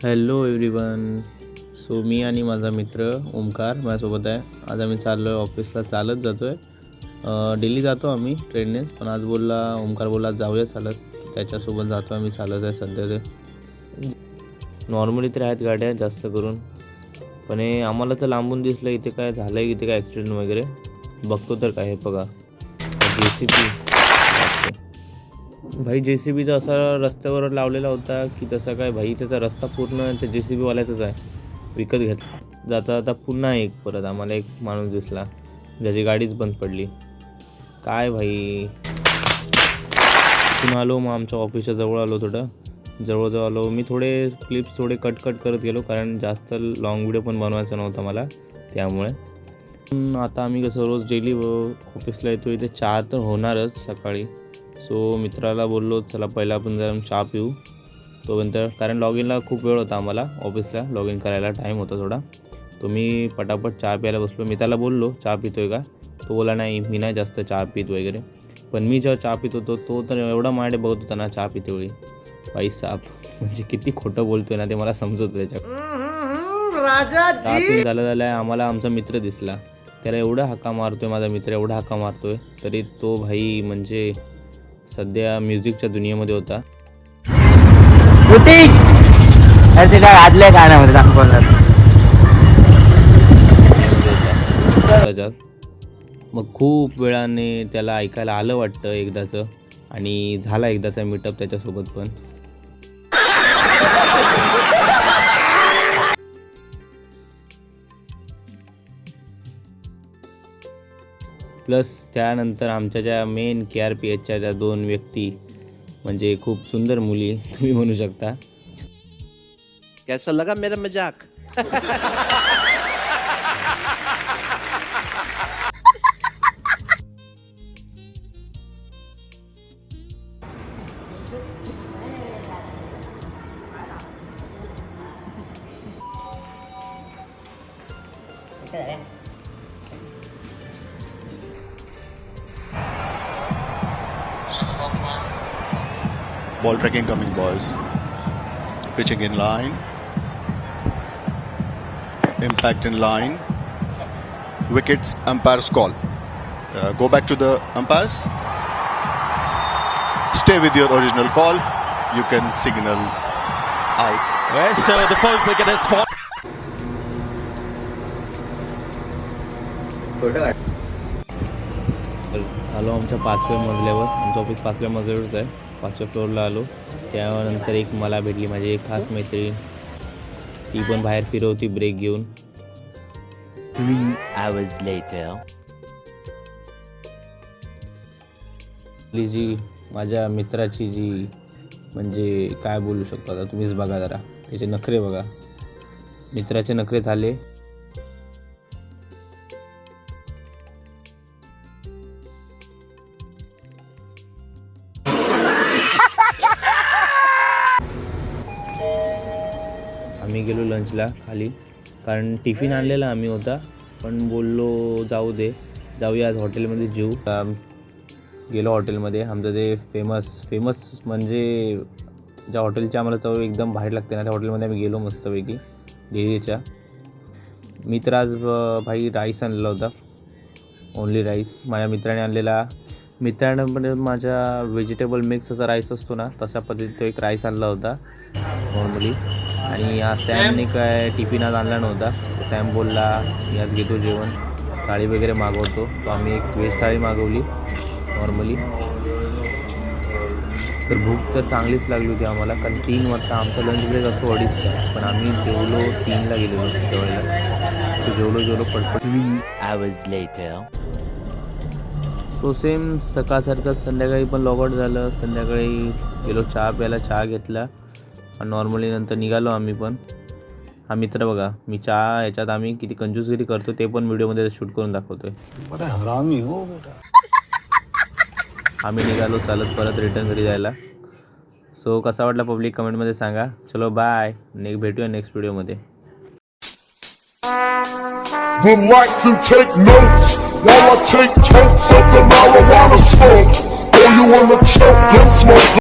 Hello everyone. So मी आणि माझा मित्र ओमकार माझ्यासोबत आहे. आज आम्ही चाललो आहे ऑफिसला, चालत जातो आहे. डेली जातो आम्ही ट्रेननेच, पण आज ओमकार बोलला जाऊया चालत, त्याच्यासोबत जातो आम्ही चालत आहे. सध्या ते नॉर्मली तर आहेत गाड्या जास्त करून, पण हे आम्हाला तर लांबून दिसलं इथे काय झालं आहे, इथे काय ॲक्सिडेंट वगैरे. बघतो तर काय, हे बघा JCB. भाई JCBचा असा रस्त्यावर लावलेला होता की तसा काय भाई, त्याचा रस्ता पूर्ण त्या JCBवाल्याचाच आहे, विकत घेतला. जाता जाता पुन्हा परत आम्हाला एक माणूस दिसला, ज्याची गाडीच बंद पडली. काय भाई, पुन्हा आलो, मग आमच्या ऑफिसच्या जवळ आलो, जवळ आलो. मी क्लिप्स कट करत गेलो, कारण जास्त लॉंग व्हिडिओ पण बनवायचा नव्हता मला, त्यामुळे. आता आम्ही कसं रोज डेली ऑफिसला येतो, इथे चहा तर होणारच सकाळी. सो मित्राला बोललो चला पहिला आपण जरा चहा पिऊ तोपर्यंत, कारण लॉग इनला खूप वेळ होता आम्हाला, ऑफिसला लॉग इन करायला टाईम होता थोडा. तो मी पटापट चहा प्यायला बसलो. मी त्याला बोललो चहा पितोय का, तो बोला नाही मी नाही जास्त चहा पित वगैरे. पण मी जेव्हा चहा पित होतो तो तर एवढा माझ्याकडे बघत होता ना चहा पितेवेळी, बाई साप, म्हणजे किती खोटं बोलतोय ना ते मला समजत त्याच्या. झालं आम्हाला आमचा मित्र दिसला, त्याला एवढा हाका मारतोय, माझा मित्र एवढा हाका मारतोय, तरी तो भाई म्हणजे सध्या म्युझिकच्या दुनियेमध्ये होता. मग खूप वेळाने त्याला ऐकायला आलं वाटतं एकदाचं, आणि झाला एकदाचा मीटअप त्याच्यासोबत पण. प्लस त्यानंतर आमच्या ज्या मेन KRPHच्या ज्या 2 व्यक्ती, म्हणजे खूप सुंदर मुली तुम्ही म्हणू शकता. कैसा लगा मेरा मजाक? Ball tracking coming, boys. Pitching in line. Impact in line. Wickets, umpire's call. Go back to the umpires. Stay with your original call. You can signal out. Yes, the fourth wicket is fallen. आलो आमच्या 5व्या मजल्यावर, आमचं office 5व्या मजल्यावरच आहे. 5व्या फ्लोअरला आलो. त्यानंतर एक मला भेटली माझी एक खास मैत्रीण, ती पण बाहेर फिरवती ब्रेक घेऊन. 3 hours later. जी माझ्या मित्राची जी, म्हणजे काय बोलू शकतो आता तुम्हीच बघा, जरा त्याचे नखरे बघा, मित्राचे नखरे झाले. आम्ही गेलो लंचला खाली, कारण टिफिन आणलेला आम्ही होता, पण बोललो जाऊया आज हॉटेलमध्ये जेऊ. गेलो हॉटेलमध्ये. आमचं ते फेमस म्हणजे ज्या हॉटेलची आम्हाला चव एकदम भारी लागते ना, त्या हॉटेलमध्ये आम्ही गेलो मस्तपैकी, दिल्लीच्या. मी तर आज भाई राईस आणलेला होता, ओनली राईस. माझ्या मित्राने आणलेला, मित्राने माझ्या व्हेजिटेबल मिक्स असा राईस असतो ना, तशा पद्धतीचा एक राईस आणला होता नॉर्मली. आणि आज सॅमने काय टिफिन आज आणला नव्हता. सॅम बोलला मी आज घेतो जेवण, थाळी वगैरे मागवतो. तो आम्ही एक व्हेज थाळी मागवली नॉर्मली. तर भूक तर चांगलीच लागली होती आम्हाला, कारण 3 वाजता आमचा लंच ब्रेक असतो 2:30चा, पण आम्ही जेवलो 3ला गेलेलो जेवायला. तो जेवलो पटपट. 3 hours later. तो सेम सकाळसारखं संध्याकाळी पण लॉगआउट झालं. संध्याकाळी गेलो चहा प्यायला, चहा घेतला आणि नॉर्मली नंतर निघालो आम्ही पण. हा मित्र बघा, मी चहा ह्याच्यात आम्ही किती कंजूसगिरी करतो ते पण व्हिडिओमध्ये शूट करून दाखवतोय. हरामी हो बेटा. आम्ही निघालो चालत परत रिटर्न घरी जायला. सो कसा वाटला पब्लिक कमेंटमध्ये सांगा. चलो बाय, भेटूया नेक्स्ट व्हिडिओमध्ये. Would like to take notes while I take totes of the marijuana smoke. Oh, you wanna choke, then smoke.